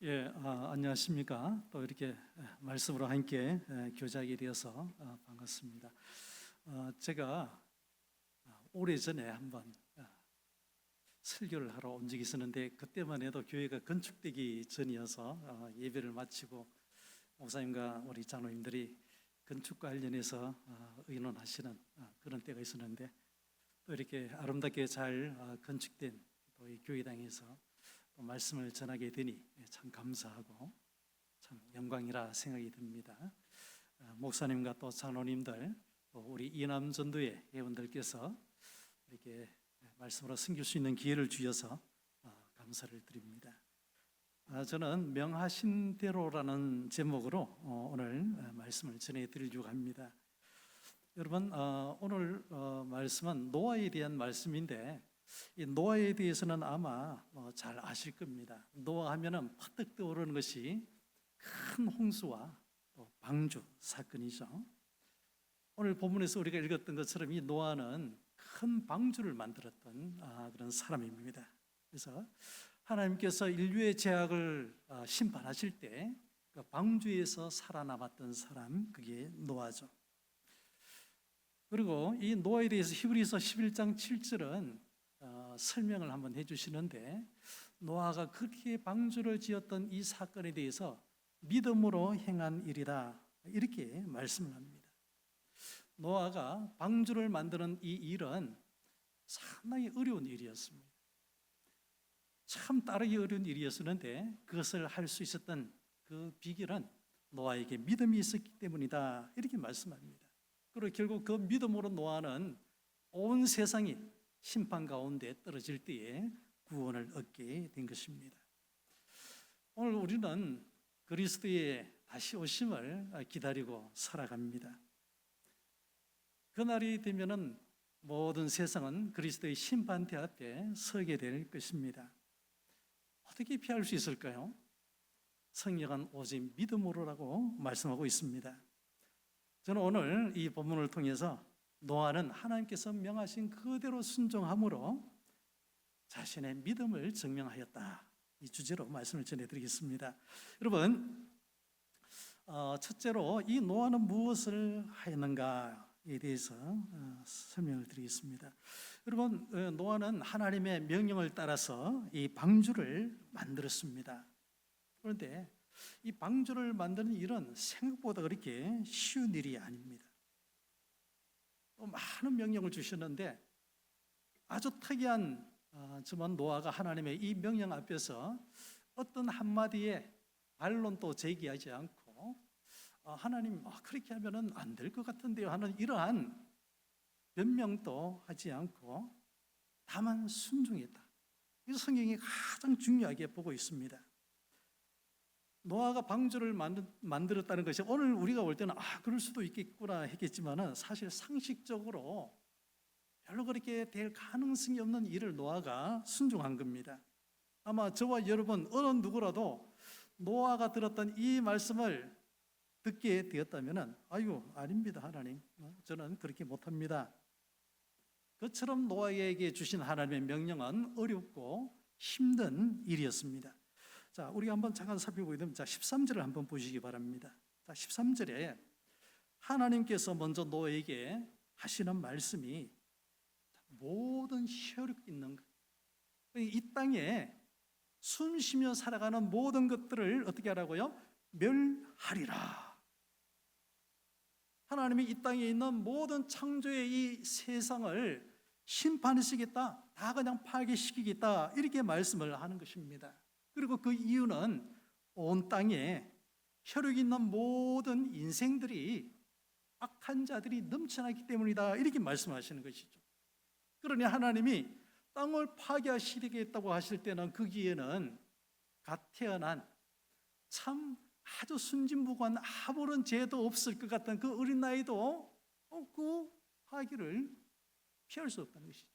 안녕하십니까. 또 이렇게 말씀으로 함께 교제하게 되어서 반갑습니다. 제가 오래전에 한번 설교를 하러 온 적이 있었는데, 그때만 해도 교회가 건축되기 전이어서 예배를 마치고 목사님과 우리 장로님들이 건축 관련해서 의논하시는 그런 때가 있었는데, 또 이렇게 아름답게 잘 건축된 또 이 교회당에서 또 말씀을 전하게 되니 참 감사하고 참 영광이라 생각이 듭니다. 목사님과 또 장로님들, 또 우리 이남전도회 회원들께서 이렇게 말씀으로 섬길 수 있는 기회를 주셔서 감사를 드립니다. 저는 명하신 대로라는 제목으로 오늘 말씀을 전해드리려고 합니다. 여러분, 오늘 말씀은 노아에 대한 말씀인데, 이 노아에 대해서는 아마 잘 아실 겁니다. 노아 하면은 퍼뜩 떠오르는 것이 큰 홍수와 또 방주 사건이죠. 오늘 본문에서 우리가 읽었던 것처럼 이 노아는 큰 방주를 만들었던 그런 사람입니다. 그래서 하나님께서 인류의 죄악을 심판하실 때 그 방주에서 살아남았던 사람, 그게 노아죠. 그리고 이 노아에 대해서 히브리서 11장 7절은 설명을 한번 해주시는데, 노아가 그렇게 방주를 지었던 이 사건에 대해서 믿음으로 행한 일이다, 이렇게 말씀을 합니다. 노아가 방주를 만드는 이 일은 상당히 어려운 일이었습니다. 참 따르기 어려운 일이었는데, 그것을 할 수 있었던 그 비결은 노아에게 믿음이 있었기 때문이다, 이렇게 말씀합니다. 그리고 결국 그 믿음으로 노아는 온 세상이 심판 가운데 떨어질 때에 구원을 얻게 된 것입니다. 오늘 우리는 그리스도의 다시 오심을 기다리고 살아갑니다. 그날이 되면은 모든 세상은 그리스도의 심판대 앞에 서게 될 것입니다. 어떻게 피할 수 있을까요? 성령은 오직 믿음으로라고 말씀하고 있습니다. 저는 오늘 이 본문을 통해서 노아는 하나님께서 명하신 그대로 순종함으로 자신의 믿음을 증명하였다, 이 주제로 말씀을 전해드리겠습니다. 여러분, 첫째로 이 노아는 무엇을 하였는가에 대해서 설명을 드리겠습니다. 여러분, 노아는 하나님의 명령을 따라서 이 방주를 만들었습니다. 그런데 이 방주를 만드는 일은 생각보다 그렇게 쉬운 일이 아닙니다. 많은 명령을 주셨는데, 아주 특이한 점은 노아가 하나님의 이 명령 앞에서 어떤 한마디에 반론도 제기하지 않고, 하나님 그렇게 하면은 안 될 것 같은데요 하는 이러한 변명도 하지 않고 다만 순종했다. 이 성경이 가장 중요하게 보고 있습니다. 노아가 방주를 만들었다는 것이 오늘 우리가 볼 때는 그럴 수도 있겠구나 했겠지만은, 사실 상식적으로 별로 그렇게 될 가능성이 없는 일을 노아가 순종한 겁니다. 아마 저와 여러분 어느 누구라도 노아가 들었던 이 말씀을 듣게 되었다면은 아닙니다 하나님, 저는 그렇게 못합니다. 그처럼 노아에게 주신 하나님의 명령은 어렵고 힘든 일이었습니다. 자, 우리가 한번 잠깐 살펴보게 되면 13절을 한번 보시기 바랍니다. 자, 13절에 하나님께서 먼저 노아에게 하시는 말씀이 모든 혈육 있는 것, 이 땅에 숨 쉬며 살아가는 모든 것들을 어떻게 하라고요? 멸하리라. 하나님이 이 땅에 있는 모든 창조의 이 세상을 심판하시겠다, 다 그냥 파괴시키겠다, 이렇게 말씀을 하는 것입니다. 그리고 그 이유는 온 땅에 혈육 있는 모든 인생들이 악한 자들이 넘쳐나기 때문이다, 이렇게 말씀하시는 것이죠. 그러니 하나님이 땅을 파괴하시겠다고 하실 때는 거기에는 갓 태어난 참 아주 순진무구한 아무런 죄도 없을 것 같은 그 어린 나이도 그 파괴를 피할 수 없다는 것이죠.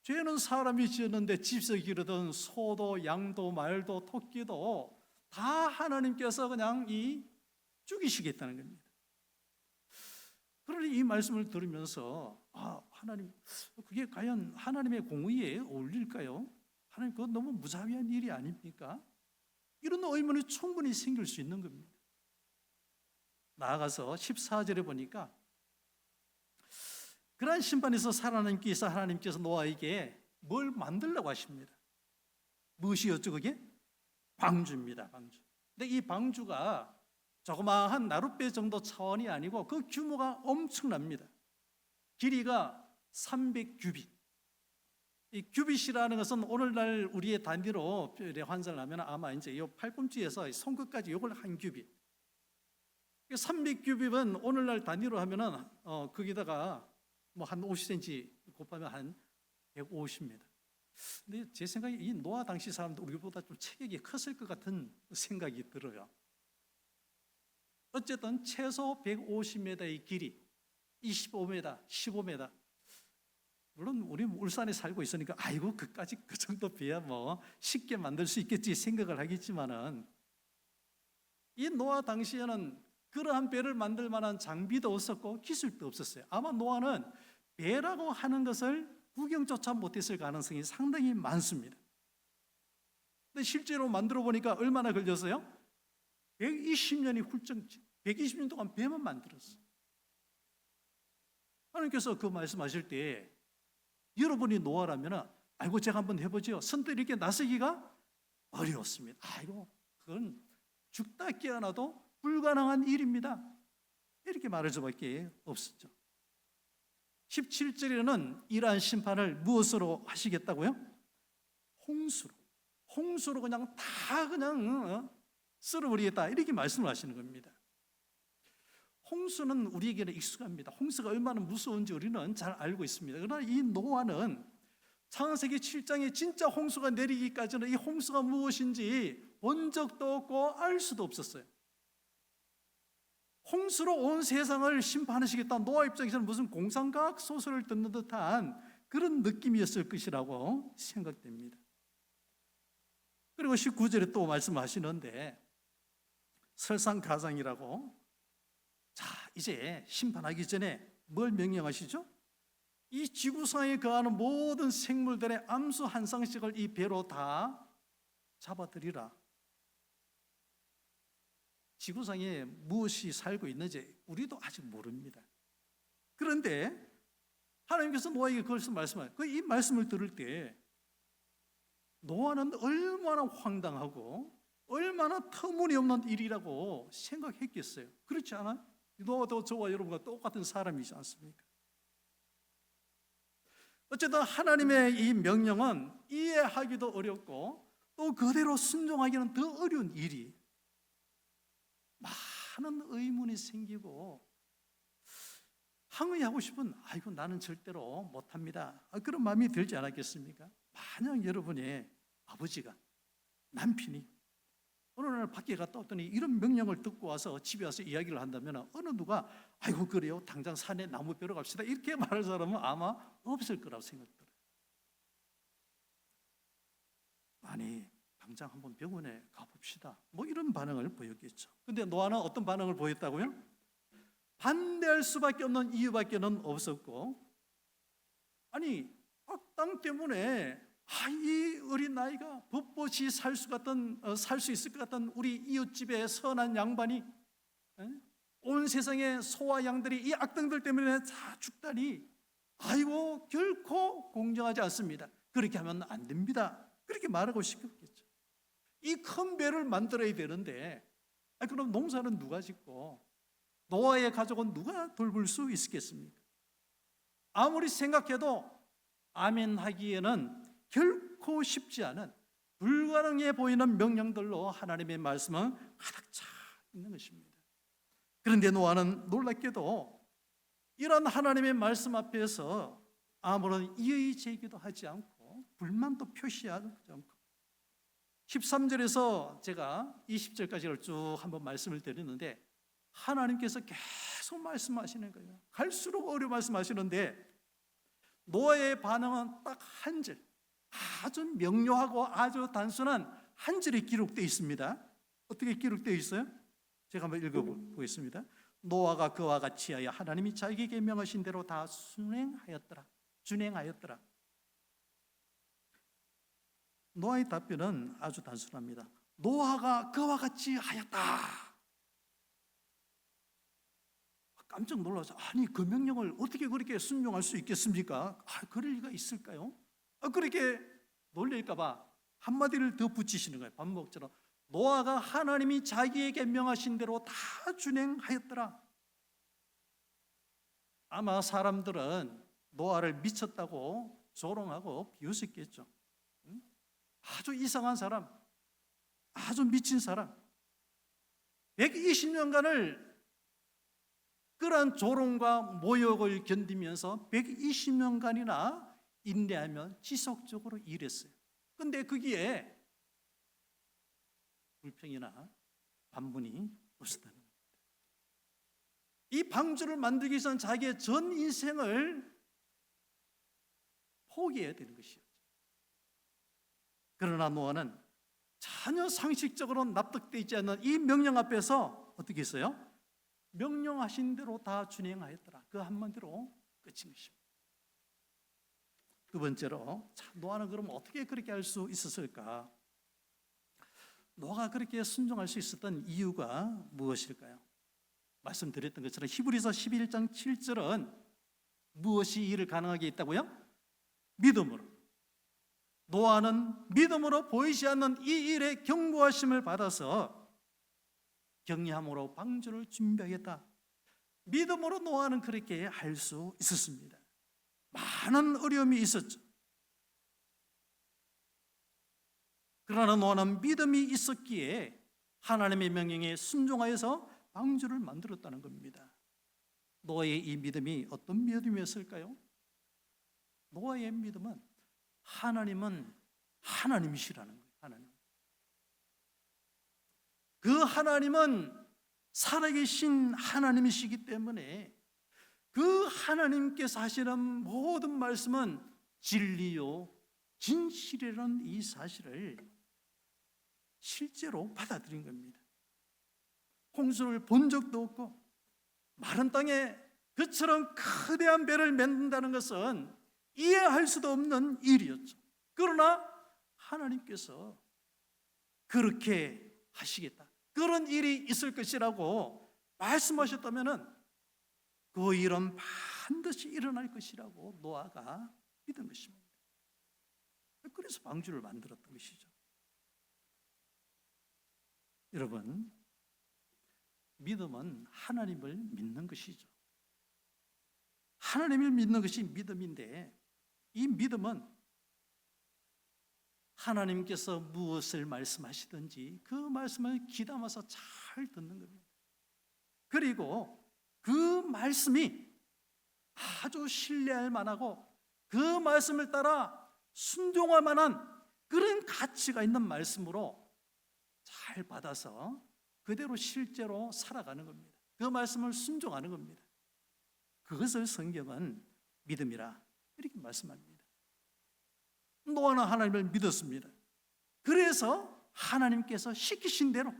죄는 사람이 지었는데 집에서 기르던 소도 양도 말도 토끼도 다 하나님께서 그냥 죽이시겠다는 겁니다. 그러니 이 말씀을 들으면서 하나님, 그게 과연 하나님의 공의에 어울릴까요? 하나님, 그건 너무 무자비한 일이 아닙니까? 이런 의문이 충분히 생길 수 있는 겁니다. 나아가서 14절에 보니까 그러한 심판에서 하나님께서 노아에게 뭘 만들려고 하십니다. 무엇이었죠 그게? 방주입니다. 방주. 근데 이 방주가 조그마한 나룻배 정도 차원이 아니고 그 규모가 엄청납니다. 길이가 300규빗. 이 규빗이라는 것은 오늘날 우리의 단위로 환산을 하면 아마 이제 이 팔꿈치에서 손끝까지 이걸 한 규빗. 300규빗은 오늘날 단위로 하면은 거기다가 뭐 한 50cm 곱하면 한 150m. 근데 제 생각에 이 노아 당시 사람도 우리보다 좀 체격이 컸을 것 같은 생각이 들어요. 어쨌든 최소 150m의 길이, 25m, 15m. 물론 우리 울산에 살고 있으니까 아이고 그까지 그 정도 배야 뭐 쉽게 만들 수 있겠지 생각을 하겠지만은, 이 노아 당시에는 그러한 배를 만들 만한 장비도 없었고 기술도 없었어요. 아마 노아는 배라고 하는 것을 구경조차 못했을 가능성이 상당히 많습니다. 근데 실제로 만들어 보니까 얼마나 걸렸어요? 120년이 훌쩍, 120년 동안 배만 만들었어요. 하나님께서 그 말씀하실 때 여러분이 노아라면 아이고 제가 한번 해보죠. 선뜻 이렇게 나서기가 어려웠습니다. 아이고 그건 죽다 깨어나도 불가능한 일입니다. 이렇게 말할 수밖에 없었죠. 17절에는 이러한 심판을 무엇으로 하시겠다고요? 홍수로 그냥 다 그냥 쓸어버리겠다 이렇게 말씀을 하시는 겁니다. 홍수는 우리에게는 익숙합니다. 홍수가 얼마나 무서운지 우리는 잘 알고 있습니다. 그러나 이 노아는 창세기 7장에 진짜 홍수가 내리기까지는 이 홍수가 무엇인지 본 적도 없고 알 수도 없었어요. 홍수로 온 세상을 심판하시겠다, 노아 입장에서는 무슨 공상과학 소설을 듣는 듯한 그런 느낌이었을 것이라고 생각됩니다. 그리고 19절에 또 말씀하시는데 설상가상이라고, 자 이제 심판하기 전에 뭘 명령하시죠? 이 지구상에 거하는 모든 생물들의 암수 한 쌍씩을 이 배로 다 잡아들이라. 지구상에 무엇이 살고 있는지 우리도 아직 모릅니다. 그런데 하나님께서 노아에게 그것을 말씀하세요. 이 말씀을 들을 때 노아는 얼마나 황당하고 얼마나 터무니없는 일이라고 생각했겠어요. 그렇지 않아요? 노아도 저와 여러분과 똑같은 사람이지 않습니까? 어쨌든 하나님의 이 명령은 이해하기도 어렵고 또 그대로 순종하기는 더 어려운 일이, 많은 의문이 생기고 항의하고 싶은, 아이고 나는 절대로 못합니다, 그런 마음이 들지 않았겠습니까? 만약 여러분의 아버지가, 남편이 어느 날 밖에 갔다 왔더니 이런 명령을 듣고 와서 집에 와서 이야기를 한다면 어느 누가 아이고 그래요 당장 산에 나무 벼러 갑시다 이렇게 말할 사람은 아마 없을 거라고 생각들어요. 아니 당장 한번 병원에 가봅시다 뭐 이런 반응을 보였겠죠. 근데 노아는 어떤 반응을 보였다고요? 반대할 수밖에 없는 이유밖에는 없었고, 아니 악당 때문에 이 어린 나이가 법봇이 살 수 있을 것 같던 우리 이웃집의 선한 양반이 온 세상의 소와 양들이 이 악당들 때문에 다 죽다니, 아이고 결코 공정하지 않습니다. 그렇게 하면 안 됩니다. 그렇게 말하고 싶겠죠. 이 큰 배를 만들어야 되는데 그럼 농사는 누가 짓고 노아의 가족은 누가 돌볼 수 있겠습니까? 아무리 생각해도 아멘 하기에는 결코 쉽지 않은 불가능해 보이는 명령들로 하나님의 말씀은 가득 차 있는 것입니다. 그런데 노아는 놀랍게도 이런 하나님의 말씀 앞에서 아무런 이의 제기도 하지 않고 불만도 표시하지 않고, 13절에서 제가 20절까지를 쭉 한번 말씀을 드리는데 하나님께서 계속 말씀하시는 거예요. 갈수록 어려 말씀하시는데 노아의 반응은 딱 한 절, 아주 명료하고 아주 단순한 한 절이 기록되어 있습니다. 어떻게 기록되어 있어요? 제가 한번 읽어보겠습니다. 노아가 그와 같이 하여 하나님이 자기에게 명하신 대로 다 준행하였더라. 노아의 답변은 아주 단순합니다. 노아가 그와 같이 하였다. 깜짝 놀라서 아니 그 명령을 어떻게 그렇게 순종할 수 있겠습니까? 그럴 리가 있을까요? 그렇게 놀릴까 봐 한마디를 더 붙이시는 거예요. 반복처럼 노아가 하나님이 자기에게 명하신 대로 다 준행하였더라. 아마 사람들은 노아를 미쳤다고 조롱하고 비웃었겠죠. 아주 이상한 사람, 아주 미친 사람. 120년간을 그러한 조롱과 모욕을 견디면서 120년간이나 인내하며 지속적으로 일했어요. 근데 거기에 불평이나 반문이 없었다는 겁니다. 이 방주를 만들기 위해서는 자기의 전 인생을 포기해야 되는 것이었죠. 그러나 노아는 전혀 상식적으로 납득되지 않는 이 명령 앞에서 어떻게 했어요? 명령하신 대로 다 준행하였더라. 그 한마디로 끝인 것입니다. 두 번째로, 노아는 그럼 어떻게 그렇게 할 수 있었을까? 노아가 그렇게 순종할 수 있었던 이유가 무엇일까요? 말씀드렸던 것처럼 히브리서 11장 7절은 무엇이 이를 가능하게 했다고요? 믿음으로. 노아는 믿음으로 보이지 않는 이 일에 경고하심을 받아서 경외함으로 방주를 준비하겠다. 믿음으로 노아는 그렇게 할 수 있었습니다. 많은 어려움이 있었죠. 그러나 노아는 믿음이 있었기에 하나님의 명령에 순종하여서 방주를 만들었다는 겁니다. 노아의 이 믿음이 어떤 믿음이었을까요? 노아의 믿음은 하나님은 하나님이시라는 거예요. 하나님. 그 하나님은 살아계신 하나님이시기 때문에 그 하나님께서 하시는 모든 말씀은 진리요 진실이라는 이 사실을 실제로 받아들인 겁니다. 홍수를 본 적도 없고 마른 땅에 그처럼 거대한 배를 만든다는 것은 이해할 수도 없는 일이었죠. 그러나 하나님께서 그렇게 하시겠다, 그런 일이 있을 것이라고 말씀하셨다면 그 일은 반드시 일어날 것이라고 노아가 믿은 것입니다. 그래서 방주를 만들었던 것이죠. 여러분, 믿음은 하나님을 믿는 것이죠. 하나님을 믿는 것이 믿음인데, 이 믿음은 하나님께서 무엇을 말씀하시든지 그 말씀을 귀담아서 잘 듣는 겁니다. 그리고 그 말씀이 아주 신뢰할 만하고 그 말씀을 따라 순종할 만한 그런 가치가 있는 말씀으로 잘 받아서 그대로 실제로 살아가는 겁니다. 그 말씀을 순종하는 겁니다. 그것을 성경은 믿음이라 이렇게 말씀합니다. 노아는 하나님을 믿었습니다. 그래서 하나님께서 시키신 대로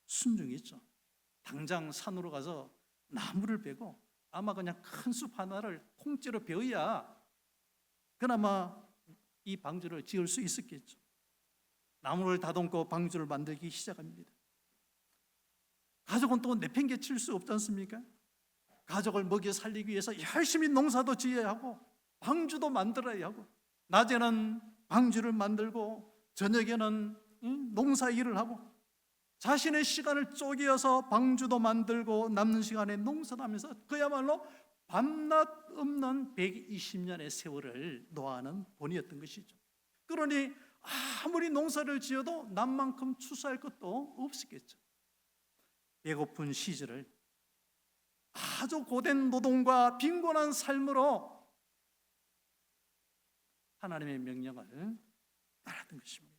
순종했죠. 당장 산으로 가서 나무를 베고 아마 그냥 큰 숲 하나를 통째로 베어야 그나마 이 방주를 지을 수 있었겠죠. 나무를 다듬고 방주를 만들기 시작합니다. 가족은 또 내팽개칠 수 없지 않습니까? 가족을 먹여 살리기 위해서 열심히 농사도 지어야 하고 방주도 만들어야 하고, 낮에는 방주를 만들고 저녁에는 농사 일을 하고, 자신의 시간을 쪼개어서 방주도 만들고 남는 시간에 농사도 하면서 그야말로 밤낮 없는 120년의 세월을 노아는 보내었던 것이죠. 그러니 아무리 농사를 지어도 남만큼 추수할 것도 없었겠죠. 배고픈 시절을 아주 고된 노동과 빈곤한 삶으로 하나님의 명령을 따랐던 것입니다.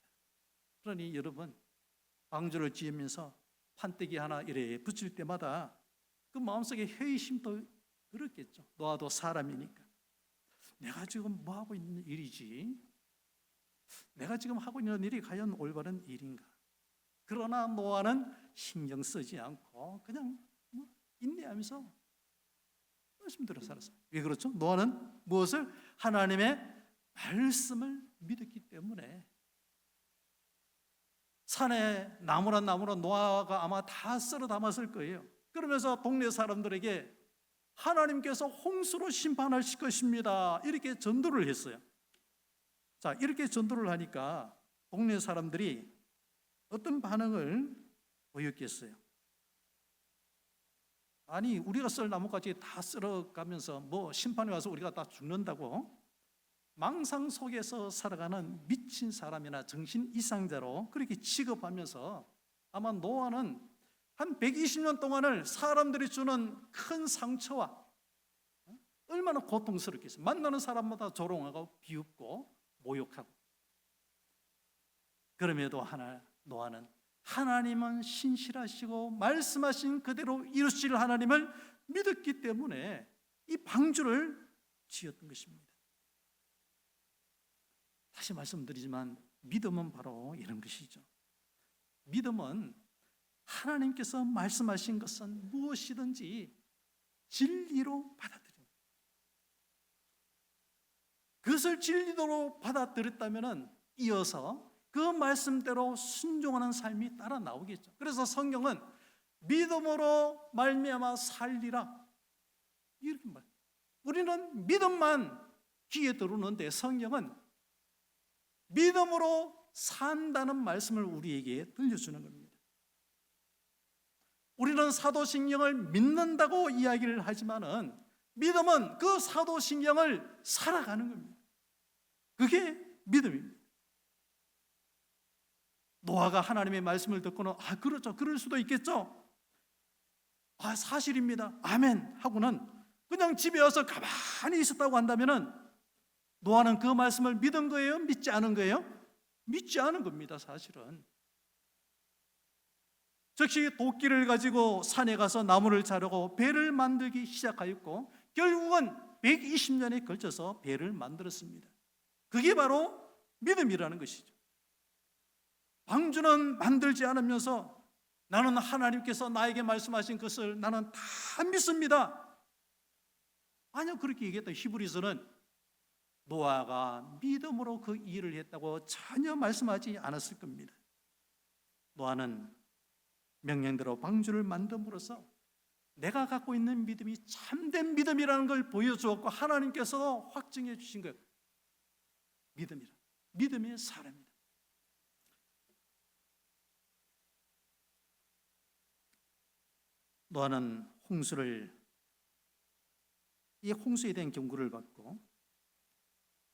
그러니 여러분, 방주를 지으면서 판때기 하나 이래 붙일 때마다 그 마음속에 회의심도 그렇겠죠. 노아도 사람이니까 내가 지금 뭐 하고 있는 일이지? 내가 지금 하고 있는 일이 과연 올바른 일인가? 그러나 노아는 신경 쓰지 않고 그냥 인내하면서 말씀 들어 살았어요. 왜 그렇죠? 노아는 무엇을? 하나님의 말씀을 믿었기 때문에 산에 나무란 노아가 아마 다 썰어 담았을 거예요. 그러면서 동네 사람들에게 하나님께서 홍수로 심판하실 것입니다, 이렇게 전도를 했어요. 자, 이렇게 전도를 하니까 동네 사람들이 어떤 반응을 보였겠어요? 아니, 우리가 썰 나무까지 다 썰어가면서 뭐 심판에 와서 우리가 다 죽는다고? 망상 속에서 살아가는 미친 사람이나 정신 이상자로 그렇게 취급하면서 아마 노아는 한 120년 동안을 사람들이 주는 큰 상처와 얼마나 고통스럽겠어요. 만나는 사람마다 조롱하고 비웃고 모욕하고. 그럼에도 노아는 하나님은 신실하시고 말씀하신 그대로 이루실 하나님을 믿었기 때문에 이 방주를 지었던 것입니다. 다시 말씀드리지만 믿음은 바로 이런 것이죠. 믿음은 하나님께서 말씀하신 것은 무엇이든지 진리로 받아들입니다. 그것을 진리로 받아들였다면 이어서 그 말씀대로 순종하는 삶이 따라 나오겠죠. 그래서 성경은 믿음으로 말미암아 살리라 이렇게 말. 우리는 믿음만 귀에 들어오는데 성경은 믿음으로 산다는 말씀을 우리에게 들려주는 겁니다. 우리는 사도신경을 믿는다고 이야기를 하지만은 믿음은 그 사도신경을 살아가는 겁니다. 그게 믿음입니다. 노아가 하나님의 말씀을 듣고는 그렇죠, 그럴 수도 있겠죠, 사실입니다, 아멘 하고는 그냥 집에 와서 가만히 있었다고 한다면은 노아는 그 말씀을 믿은 거예요? 믿지 않은 거예요? 믿지 않은 겁니다, 사실은. 즉시 도끼를 가지고 산에 가서 나무를 자르고 배를 만들기 시작하였고 결국은 120년에 걸쳐서 배를 만들었습니다. 그게 바로 믿음이라는 것이죠. 방주는 만들지 않으면서 나는 하나님께서 나에게 말씀하신 것을 나는 다 믿습니다, 아니요, 그렇게 얘기했던 히브리서는 노아가 믿음으로 그 일을 했다고 전혀 말씀하지 않았을 겁니다. 노아는 명령대로 방주를 만듦으로써 내가 갖고 있는 믿음이 참된 믿음이라는 걸 보여주었고 하나님께서 확증해 주신 거예요. 믿음의 사람이다. 노아는 이 홍수에 대한 경고를 받고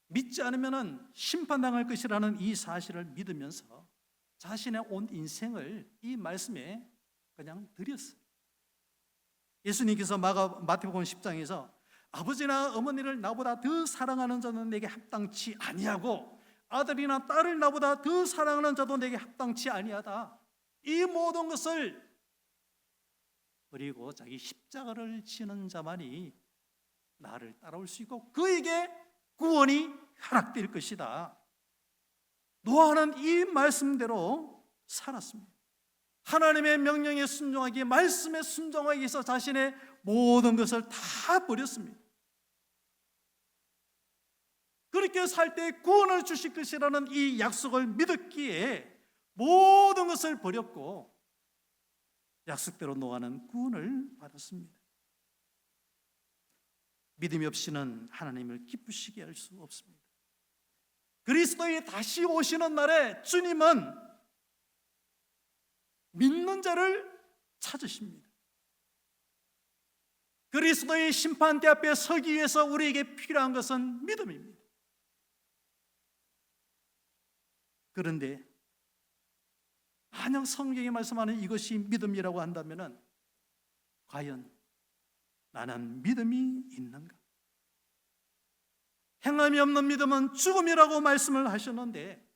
믿지 않으면 심판당할 것이라는 이 사실을 믿으면서 자신의 온 인생을 이 말씀에 그냥 드렸어요. 예수님께서 마태복음 10장에서 아버지나 어머니를 나보다 더 사랑하는 자는 내게 합당치 아니하고 아들이나 딸을 나보다 더 사랑하는 자도 내게 합당치 아니하다, 이 모든 것을 버리고 자기 십자가를 지는 자만이 나를 따라올 수 있고 그에게 구원이 허락될 것이다. 노아는 이 말씀대로 살았습니다. 하나님의 명령에 순종하기, 말씀에 순종하기 위해서 자신의 모든 것을 다 버렸습니다. 그렇게 살 때 구원을 주실 것이라는 이 약속을 믿었기에 모든 것을 버렸고 약속대로 노아는 구원을 받았습니다. 믿음이 없이는 하나님을 기쁘시게 할 수 없습니다. 그리스도의 다시 오시는 날에 주님은 믿는 자를 찾으십니다. 그리스도의 심판대 앞에 서기 위해서 우리에게 필요한 것은 믿음입니다. 그런데 만약 성경이 말씀하는 이것이 믿음이라고 한다면 과연 나는 믿음이 있는가? 행함이 없는 믿음은 죽음이라고 말씀을 하셨는데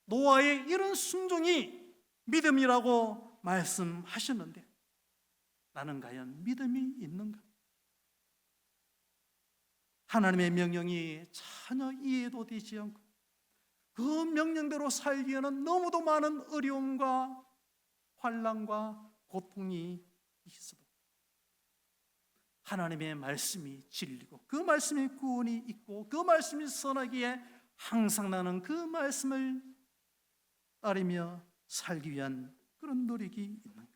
노아의 이런 순종이 믿음이라고 말씀하셨는데 나는 과연 믿음이 있는가? 하나님의 명령이 전혀 이해도 되지 않고 그 명령대로 살기에는 너무도 많은 어려움과 환난과 고통이 있어도 하나님의 말씀이 진리고 그 말씀이 구원이 있고 그 말씀이 선하기에 항상 나는 그 말씀을 따르며 살기 위한 그런 노력이 있는가?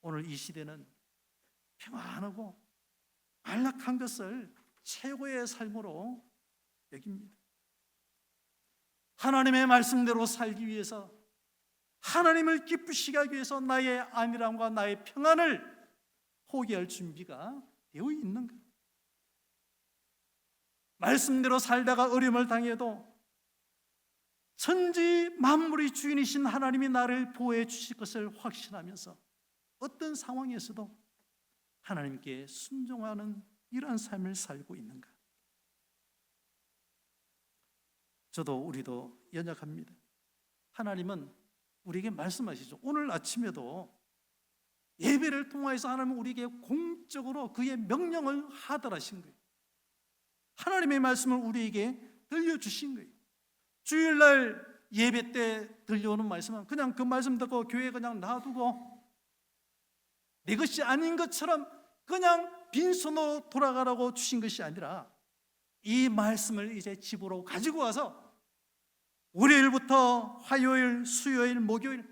오늘 이 시대는 평안하고 안락한 것을 최고의 삶으로 여깁니다. 하나님의 말씀대로 살기 위해서, 하나님을 기쁘시게 하기 위해서 나의 안일함과 나의 평안을 포기할 준비가 되어 있는가? 말씀대로 살다가 어려움을 당해도 천지 만물의 주인이신 하나님이 나를 보호해 주실 것을 확신하면서 어떤 상황에서도 하나님께 순종하는 이러한 삶을 살고 있는가? 우리도 연약합니다. 하나님은 우리에게 말씀하시죠. 오늘 아침에도 예배를 통해서 하나님은 우리에게 공적으로 그의 명령을 하달하신 거예요. 하나님의 말씀을 우리에게 들려주신 거예요. 주일날 예배 때 들려오는 말씀은 그냥 그 말씀 듣고 교회에 그냥 놔두고 내 것이 아닌 것처럼 그냥 빈손으로 돌아가라고 주신 것이 아니라 이 말씀을 이제 집으로 가지고 와서 월요일부터 화요일, 수요일, 목요일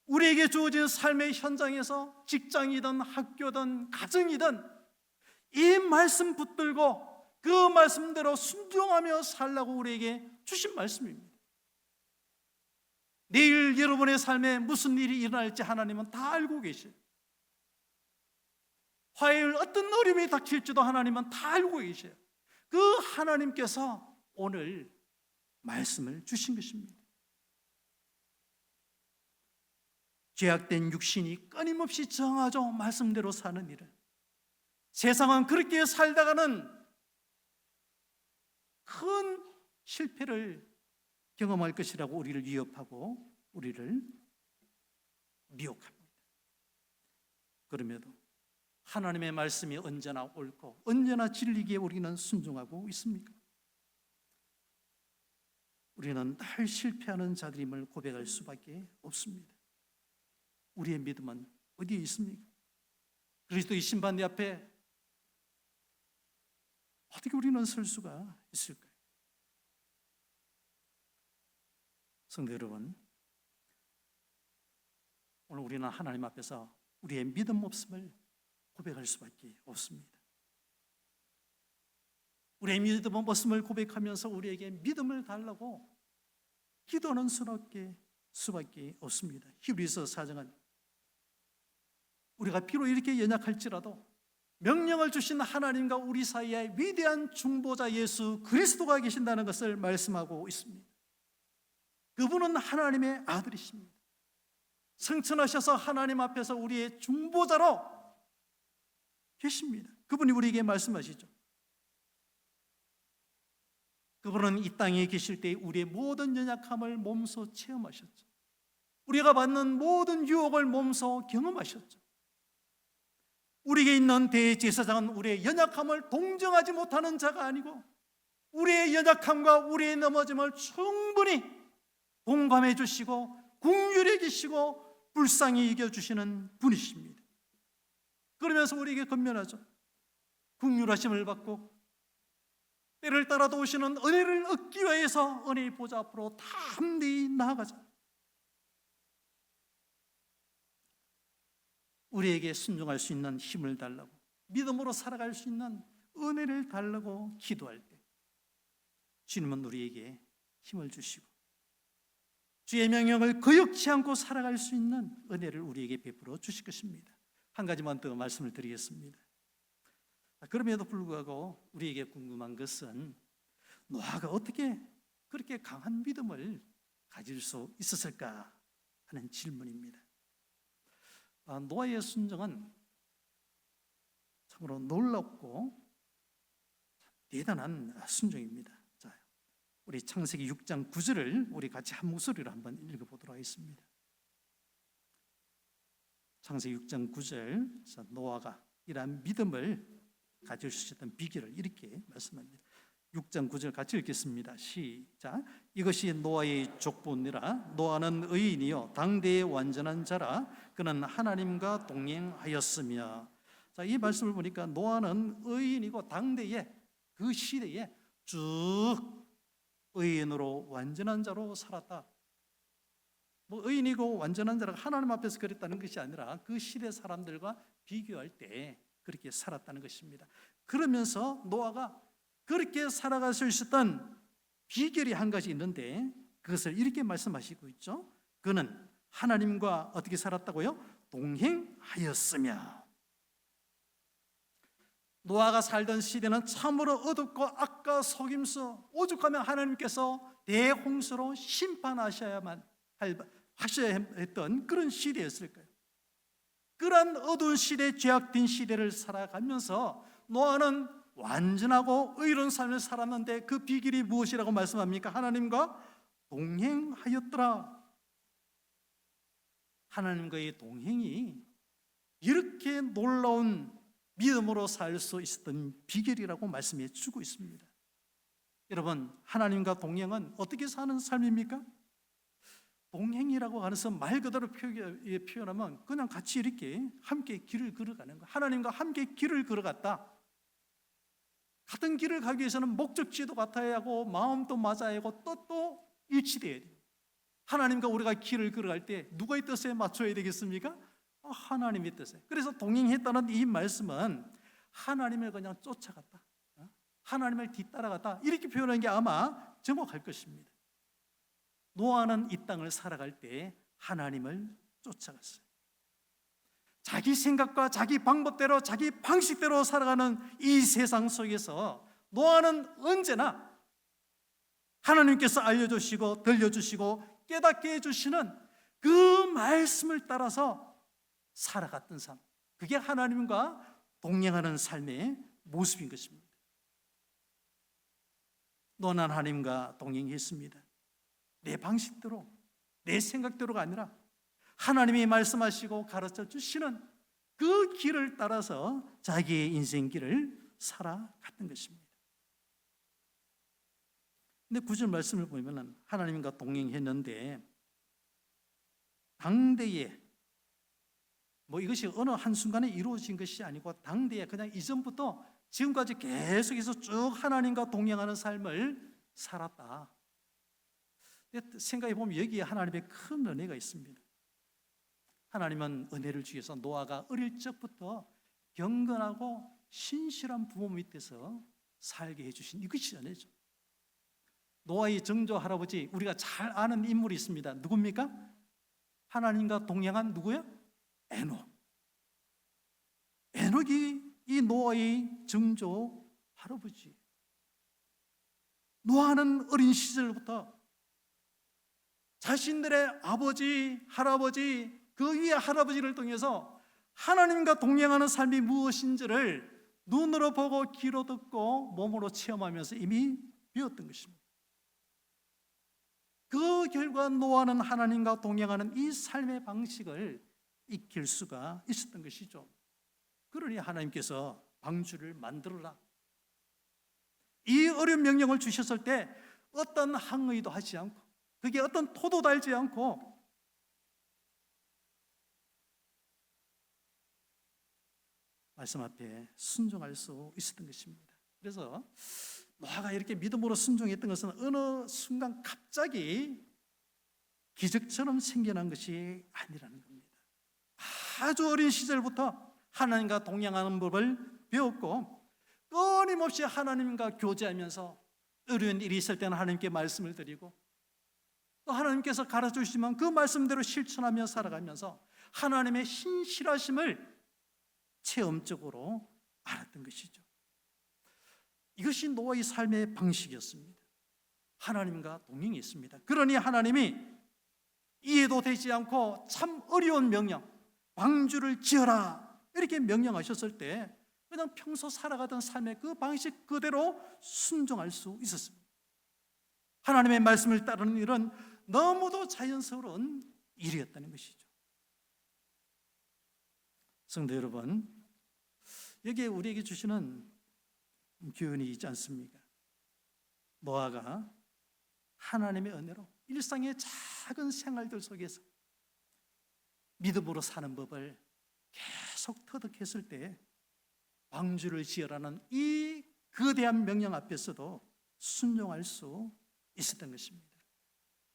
우리에게 주어진 삶의 현장에서 직장이든 학교든 가정이든 이 말씀 붙들고 그 말씀대로 순종하며 살라고 우리에게 주신 말씀입니다. 내일 여러분의 삶에 무슨 일이 일어날지 하나님은 다 알고 계셔요. 화요일 어떤 어려움이 닥칠지도 하나님은 다 알고 계셔요. 그 하나님께서 오늘 말씀을 주신 것입니다. 죄악된 육신이 끊임없이 정하죠. 말씀대로 사는 일을. 세상은 그렇게 살다가는 큰 실패를 경험할 것이라고 우리를 위협하고 우리를 미혹합니다. 그럼에도 하나님의 말씀이 언제나 옳고 언제나 진리기에 우리는 순종하고 있습니까? 우리는 늘 실패하는 자들임을 고백할 수밖에 없습니다. 우리의 믿음은 어디에 있습니까? 그리스도의 심판대 앞에 어떻게 우리는 설 수가 있을까요? 성도 여러분, 오늘 우리는 하나님 앞에서 우리의 믿음 없음을 고백할 수밖에 없습니다. 우리의 믿음 없음을 고백하면서 우리에게 믿음을 달라고 기도하는 수밖에 없습니다. 히브리서 4장은 우리가 비록 이렇게 연약할지라도 명령을 주신 하나님과 우리 사이에 위대한 중보자 예수 그리스도가 계신다는 것을 말씀하고 있습니다. 그분은 하나님의 아들이십니다. 승천하셔서 하나님 앞에서 우리의 중보자로 계십니다. 그분이 우리에게 말씀하시죠. 그분은 이 땅에 계실 때 우리의 모든 연약함을 몸소 체험하셨죠. 우리가 받는 모든 유혹을 몸소 경험하셨죠. 우리에게 있는 대제사장은 우리의 연약함을 동정하지 못하는 자가 아니고 우리의 연약함과 우리의 넘어짐을 충분히 공감해 주시고 긍휼히 여기시고 불쌍히 여겨주시는 분이십니다. 그러면서 우리에게 권면하죠. 긍휼하심을 받고 때를 따라 도우시는 은혜를 얻기 위해서 은혜의 보좌 앞으로 담대히 나아가자. 우리에게 순종할 수 있는 힘을 달라고, 믿음으로 살아갈 수 있는 은혜를 달라고 기도할 때 주님은 우리에게 힘을 주시고 주의 명령을 거역치 않고 살아갈 수 있는 은혜를 우리에게 베풀어 주실 것입니다. 한 가지만 더 말씀을 드리겠습니다. 그럼에도 불구하고 우리에게 궁금한 것은 노아가 어떻게 그렇게 강한 믿음을 가질 수 있었을까 하는 질문입니다. 노아의 순종은 참으로 놀랍고 대단한 순종입니다. 자, 우리 창세기 6장 9절을 우리 같이 한 목소리로 한번 읽어보도록 하겠습니다. 창세기 6장 9절, 자, 노아가 이러한 믿음을 가질 수 있었던 비결을 이렇게 말씀합니다. 6장 9절 같이 읽겠습니다. 시작. 이것이 노아의 족보니라. 노아는 의인이요 당대의 완전한 자라. 그는 하나님과 동행하였으며. 자, 이 말씀을 보니까 노아는 의인이고 당대에 그 시대에 쭉 의인으로 완전한 자로 살았다. 뭐 의인이고 완전한 자가 하나님 앞에서 그랬다는 것이 아니라 그 시대 사람들과 비교할 때 그렇게 살았다는 것입니다. 그러면서 노아가 그렇게 살아갈 수 있었던 비결이 한 가지 있는데 그것을 이렇게 말씀하시고 있죠. 그는 하나님과 어떻게 살았다고요? 동행하였으며. 노아가 살던 시대는 참으로 어둡고 악과 속임수, 오죽하면 하나님께서 대홍수로 심판하셔야 했던 그런 시대였을 거예요. 그런 어두운 시대, 죄악된 시대를 살아가면서 노아는 완전하고 의로운 삶을 살았는데 그 비결이 무엇이라고 말씀합니까? 하나님과 동행하였더라. 하나님과의 동행이 이렇게 놀라운 믿음으로 살 수 있었던 비결이라고 말씀해 주고 있습니다. 여러분, 하나님과 동행은 어떻게 사는 삶입니까? 동행이라고 하면서 말 그대로 표현하면 그냥 같이 이렇게 함께 길을 걸어가는 거. 하나님과 함께 길을 걸어갔다. 같은 길을 가기 위해서는 목적지도 같아야 하고 마음도 맞아야 하고 뜻도 일치돼야 돼요. 하나님과 우리가 길을 걸어갈 때 누구의 뜻에 맞춰야 되겠습니까? 하나님의 뜻에. 그래서 동행했다는 이 말씀은 하나님을 그냥 쫓아갔다, 하나님을 뒤따라갔다, 이렇게 표현하는 게 아마 정확할 것입니다. 노아는 이 땅을 살아갈 때 하나님을 쫓아갔어요. 자기 생각과 자기 방법대로 자기 방식대로 살아가는 이 세상 속에서 노아는 언제나 하나님께서 알려주시고 들려주시고 깨닫게 해주시는 그 말씀을 따라서 살아갔던 삶, 그게 하나님과 동행하는 삶의 모습인 것입니다. 노아는 하나님과 동행했습니다. 내 방식대로, 내 생각대로가 아니라 하나님이 말씀하시고 가르쳐 주시는 그 길을 따라서 자기의 인생 길을 살아갔던 것입니다. 근데 9절 말씀을 보면 하나님과 동행했는데 당대에 이것이 어느 한순간에 이루어진 것이 아니고 당대에 그냥 이전부터 지금까지 계속해서 쭉 하나님과 동행하는 삶을 살았다. 생각해 보면 여기에 하나님의 큰 은혜가 있습니다. 하나님은 은혜를 주셔서 노아가 어릴 적부터 경건하고 신실한 부모 밑에서 살게 해주신 이것이 은혜죠. 노아의 정조 할아버지, 우리가 잘 아는 인물이 있습니다. 누굽니까? 하나님과 동행한 누구야? 에녹. 에녹이 이 노아의 정조 할아버지. 노아는 어린 시절부터 자신들의 아버지, 할아버지, 그 위에 할아버지를 통해서 하나님과 동행하는 삶이 무엇인지를 눈으로 보고 귀로 듣고 몸으로 체험하면서 이미 배웠던 것입니다. 그 결과 노아는 하나님과 동행하는 이 삶의 방식을 익힐 수가 있었던 것이죠. 그러니 하나님께서 방주를 만들어라, 이 어려운 명령을 주셨을 때 어떤 항의도 하지 않고 그게 어떤 토도 달지 않고 말씀 앞에 순종할 수 있었던 것입니다. 그래서 노아가 이렇게 믿음으로 순종했던 것은 어느 순간 갑자기 기적처럼 생겨난 것이 아니라는 겁니다. 아주 어린 시절부터 하나님과 동행하는 법을 배웠고 끊임없이 하나님과 교제하면서 어려운 일이 있을 때는 하나님께 말씀을 드리고 또 하나님께서 가르쳐 주시면 그 말씀대로 실천하며 살아가면서 하나님의 신실하심을 체험적으로 알았던 것이죠. 이것이 노아의 삶의 방식이었습니다. 하나님과 동행했습니다. 그러니 하나님이 이해도 되지 않고 참 어려운 명령, 방주를 지어라 이렇게 명령하셨을 때 그냥 평소 살아가던 삶의 그 방식 그대로 순종할 수 있었습니다. 하나님의 말씀을 따르는 일은 너무도 자연스러운 일이었다는 것이죠. 성도 여러분, 여기에 우리에게 주시는 교훈이 있지 않습니까? 노아가 하나님의 은혜로 일상의 작은 생활들 속에서 믿음으로 사는 법을 계속 터득했을 때 방주를 지으라는 이 거대한 명령 앞에서도 순종할 수 있었던 것입니다.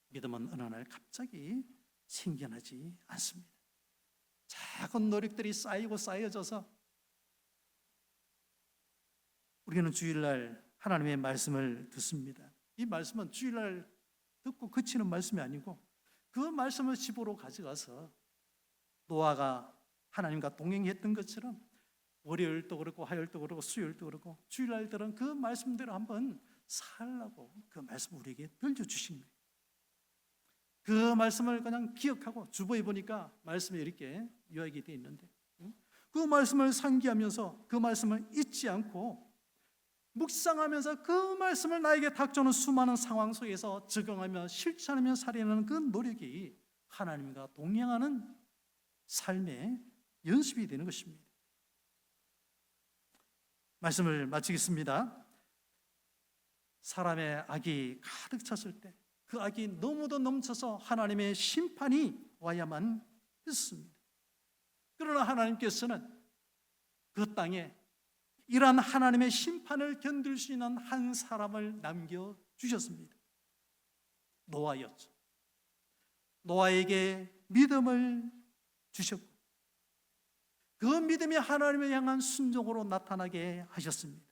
믿음은 어느 날 갑자기 생겨나지 않습니다. 작은 노력들이 쌓이고 쌓여져서 우리는 주일날 하나님의 말씀을 듣습니다. 이 말씀은 주일날 듣고 그치는 말씀이 아니고 그 말씀을 집으로 가져가서 노아가 하나님과 동행했던 것처럼 월요일도 그렇고 화요일도 그렇고 수요일도 그렇고 주일날들은 그 말씀대로 한번 살라고 그 말씀 우리에게 들려주신 거예요. 그 말씀을 그냥 기억하고 주보에 보니까 말씀이 이렇게 요약이 되어 있는데 그 말씀을 상기하면서 그 말씀을 잊지 않고 묵상하면서 그 말씀을 나에게 닥쳐오는 수많은 상황 속에서 적용하며 실천하며 살아내는 그 노력이 하나님과 동행하는 삶의 연습이 되는 것입니다. 말씀을 마치겠습니다. 사람의 악이 가득 찼을 때 그 악이 너무도 넘쳐서 하나님의 심판이 와야만 했습니다. 그러나 하나님께서는 그 땅에 이러한 하나님의 심판을 견딜 수 있는 한 사람을 남겨주셨습니다. 노아였죠. 노아에게 믿음을 주셨고 그 믿음이 하나님을 향한 순종으로 나타나게 하셨습니다.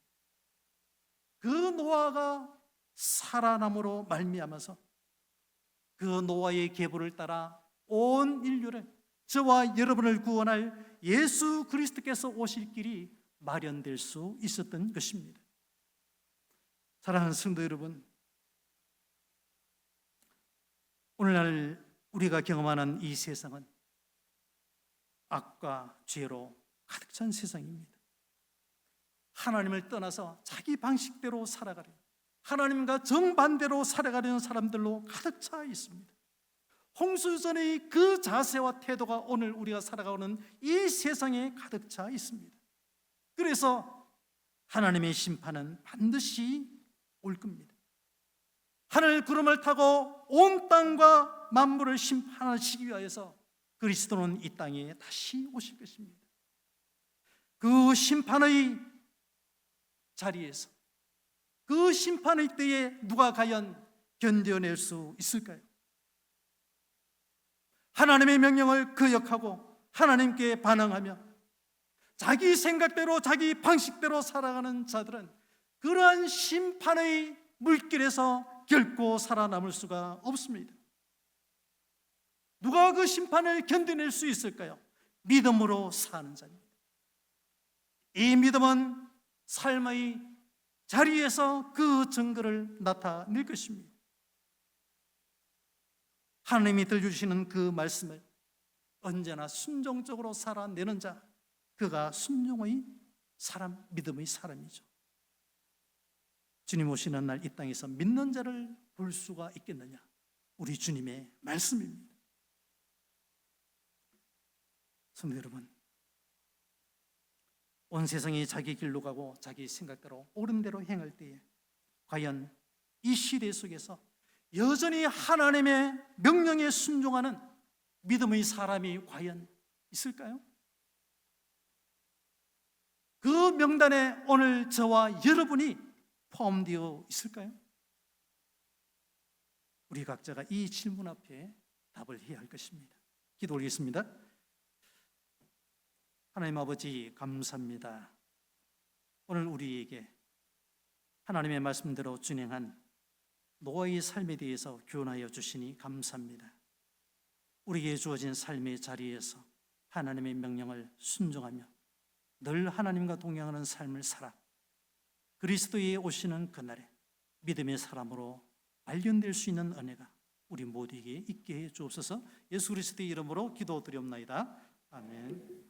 그 노아가 살아남으로 말미암아서 그 노아의 계보를 따라 온 인류를 저와 여러분을 구원할 예수 그리스도께서 오실 길이 마련될 수 있었던 것입니다. 사랑하는 성도 여러분, 오늘날 우리가 경험하는 이 세상은 악과 죄로 가득 찬 세상입니다. 하나님을 떠나서 자기 방식대로 살아가려 하나님과 정반대로 살아가려는 사람들로 가득 차 있습니다. 홍수전의 그 자세와 태도가 오늘 우리가 살아가는 이 세상에 가득 차 있습니다. 그래서 하나님의 심판은 반드시 올 겁니다. 하늘 구름을 타고 온 땅과 만물을 심판하시기 위해서 그리스도는 이 땅에 다시 오실 것입니다. 그 심판의 자리에서 그 심판의 때에 누가 과연 견뎌낼 수 있을까요? 하나님의 명령을 거역하고 하나님께 반항하며 자기 생각대로 자기 방식대로 살아가는 자들은 그러한 심판의 물길에서 결코 살아남을 수가 없습니다. 누가 그 심판을 견뎌낼 수 있을까요? 믿음으로 사는 자입니다. 이 믿음은 삶의 자리에서 그 증거를 나타낼 것입니다. 하나님이 들려주시는 그 말씀을 언제나 순종적으로 살아내는 자, 그가 순종의 사람, 믿음의 사람이죠. 주님 오시는 날 이 땅에서 믿는 자를 볼 수가 있겠느냐? 우리 주님의 말씀입니다. 성도 여러분, 온 세상이 자기 길로 가고 자기 생각대로 옳은 대로 행할 때에 과연 이 시대 속에서 여전히 하나님의 명령에 순종하는 믿음의 사람이 과연 있을까요? 그 명단에 오늘 저와 여러분이 포함되어 있을까요? 우리 각자가 이 질문 앞에 답을 해야 할 것입니다. 기도 올리겠습니다. 하나님 아버지, 감사합니다. 오늘 우리에게 하나님의 말씀대로 준행한 노아의 삶에 대해서 교훈하여 주시니 감사합니다. 우리에게 주어진 삶의 자리에서 하나님의 명령을 순종하며 늘 하나님과 동행하는 삶을 살아 그리스도의 오시는 그날에 믿음의 사람으로 발견될 수 있는 은혜가 우리 모두에게 있게 해 주옵소서. 예수 그리스도의 이름으로 기도드리옵나이다. 아멘.